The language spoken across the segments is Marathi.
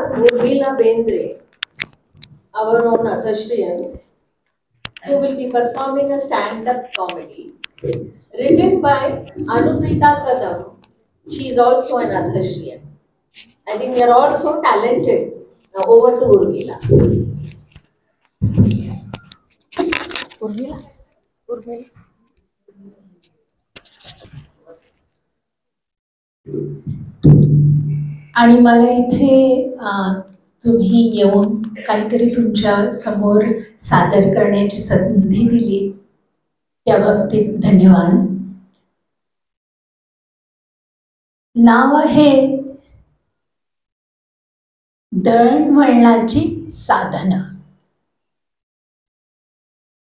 Urmila Bendre, our own Athashriyan, who will be performing a stand-up comedy written by Anuprita Kadam. She is also an Athashriyan. I think we are all so talented. Now over to Urmila. Urmila? Urmila? आणि मला इथे तुम्ही येऊन काहीतरी तुमच्या समोर सादर करण्याची संधी दिली त्या बाबतीत धन्यवाद. नाव आहे दळणवळणाची साधनं.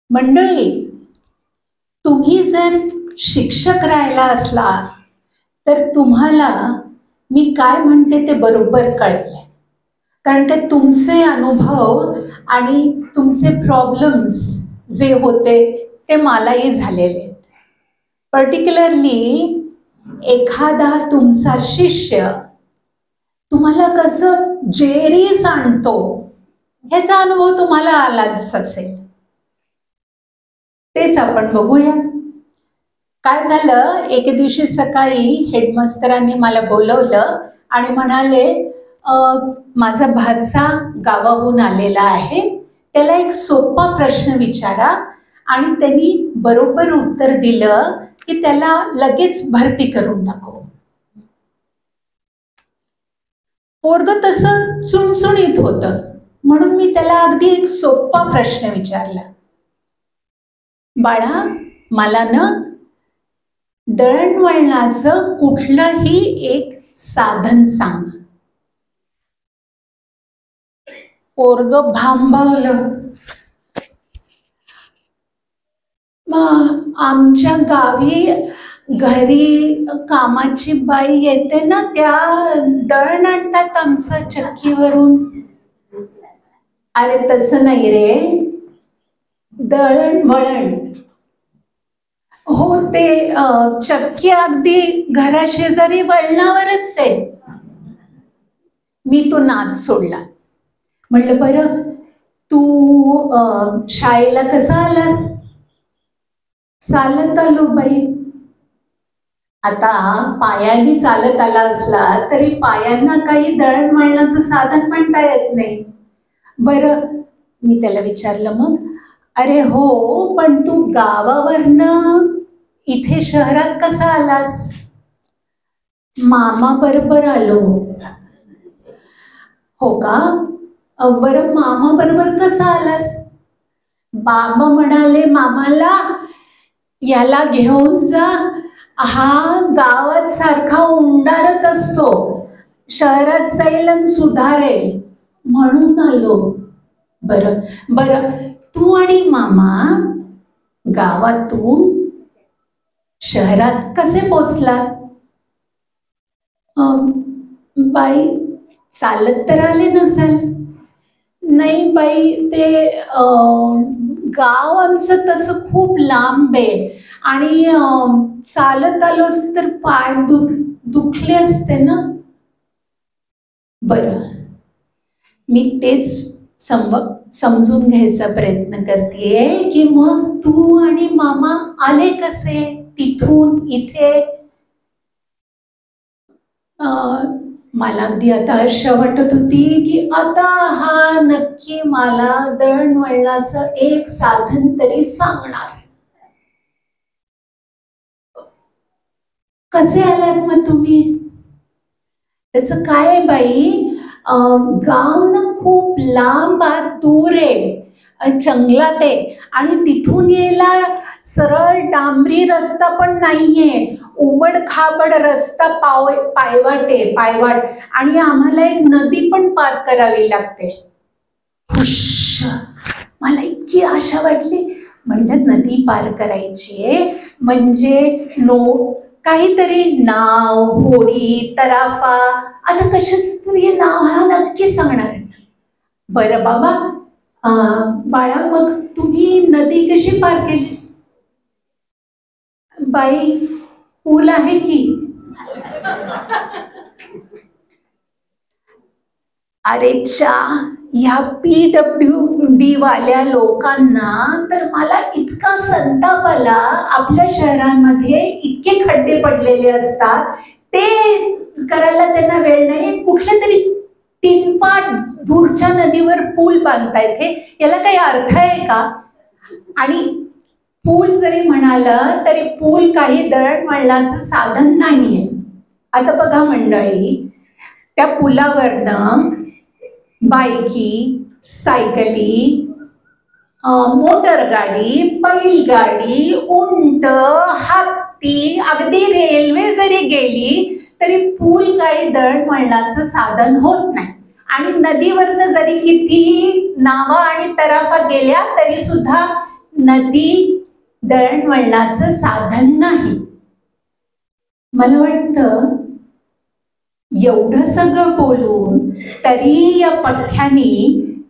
मंडळी, तुम्ही जर शिक्षक राहिला असला तर तुम्हाला मी काय म्हणते ते बरोबर कळेल, कारण ते तुमचे अनुभव आणि तुमचे प्रॉब्लेम्स जे होते ते मलाही झालेले आहेत. पर्टिक्युलरली एखादा तुमचा शिष्य तुम्हाला कसं जेरी सांगतो ह्याचा अनुभव तुम्हाला आलाच असेल. तेच आपण बघूया. काय झालं, एके दिवशी सकाळी हेडमास्तरांनी मला बोलवलं आणि म्हणाले, माझा भाचा गावाहून आलेला आहे, त्याला एक सोपा प्रश्न विचारा. आणि त्यांनी बरोबर उत्तर दिलं की त्याला लगेच भरती करून टाकू. पोरगं तसं चुणचुणीत होतं, म्हणून मी त्याला अगदी एक सोपा प्रश्न विचारला, बाळा मला ना दळणवळणाचं कुठलंही एक साधन सांग. पोरगं भांबावलं. मग आमच्या गावी घरी कामाची बाई येते ना, त्या दळण आणतात आमचं चक्कीवरून. अरे तसं नाही रे, दळणवळण. हो, ते चक्की अगदी घराशेजारी वळणावरच आहे. मी तो नाद सोडला. म्हटलं, बरं तू शाळेला कसा आलास? चालत आलो बाई. आता पायाने चालत आला असला तरी पायांना काही दळणवळणाचं साधन म्हणता येत नाही. बरं, मी त्याला विचारलं, मग अरे हो, पण तू गावावरनं इथे शहरात कसा आलास? मामा बरोबर आलो. हो का? बरं, मामा बरोबर कसा आलास? बाबा म्हणाले मामाला, याला घेऊन जा, हा गावात सारखा उंडारत असतो, शहरात जाईल आणि सुधारेल, म्हणून आलो. बरं बरं, तू आणि मामा गावातून शहरात कसे पोचलात? बाई, चालत तर आले नसाल? नाही बाई, ते गाव आमचं तसं खूप लांब आहे आणि चालत आलोच तर पाय दुखले असते ना. बरं, मी तेच समजून घ्यायचा प्रयत्न करतेय की मग तू आणि मामा आले कसे तिथून इथे? मला अगदी आता आशा वाटत होती की आता हा नक्की मला दळणवळणाचं एक साधन तरी सांगणार. कसे आलात मग तुम्ही? त्याचं काय बाई, गाव ना खूप लांब दूर आहे, जंगलात आहे, आणि तिथून यायला सरळ डांबरी रस्ता पण नाहीये, उबड खाबड रस्ता, पायवाट, आणि आम्हाला एक नदी पण पार करावी लागते. हुश, मला इतकी आशा वाटली. म्हणलं नदी पार करायची आहे म्हणजे काहीतरी नाव, होडी, तराफा, आता कशाच तरी नाव हा नक्की सांगणार. बरं बाबा, बाळा मग तुम्ही नदी कशी पार केली? बाई, पूल आहे की. अरेच्या ह्या PWD वाल्या लोकांना तर मला इतका संताप आला. आपल्या शहरांमध्ये इतके खड्डे पडलेले असतात, ते करायला त्यांना वेळ नाही. कुठल्या तरी 3 पाट दूरच्या नदीवर पूल बांधतायत. हे याला काही अर्थ आहे का? आणि पूल जरी म्हणालं तरी पूल काही दळणवळणाचं साधन नाहीये. आता बघा मंडळी, त्या पुलावरनं बायकी, सायकली, मोटरगाडी, बैलगाडी, उंट, हत्ती, अगदी रेल्वे जरी गेली तरी पूल काही दळणवळणाचं साधन होत नाही. आणि नदीवरनं जरी किती नावं आणि तराफा गेल्या तरी सुद्धा नदी दळणवळणाचं साधन नाही. मला वाटतं एवढं सगळं बोलून तरी या पठ्यानी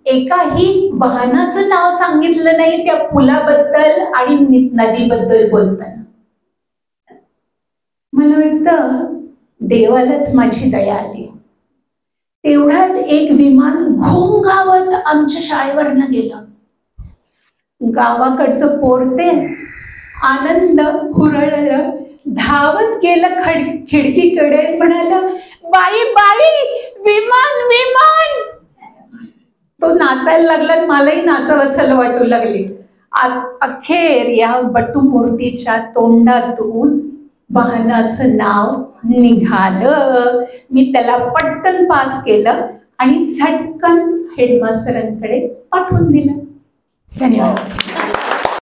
एकाही वाहनाचं नाव सांगितलं नाही त्या पुलाबद्दल आणि नदीबद्दल बोलताना. मला वाटतं देवालाच माझी दया आली. तेवढ्यात एक विमान घोंघावत आमच्या शाळेवरनं गेलं. गावाकडचं पोरते आनंद हुरळलं, धावत गेलं खिडकीकडे, म्हणाल, बाई बाई, विमान विमान. तो नाचायला लागला, मलाही नाचावंसं वाटू लागले. अखेर या बटूमूर्तीच्या तोंडातून वाहनाचं नाव निघालं. मी त्याला पटकन पास केलं आणि झटकन हेडमास्टरांकडे पाठवून दिलं. धन्यवाद.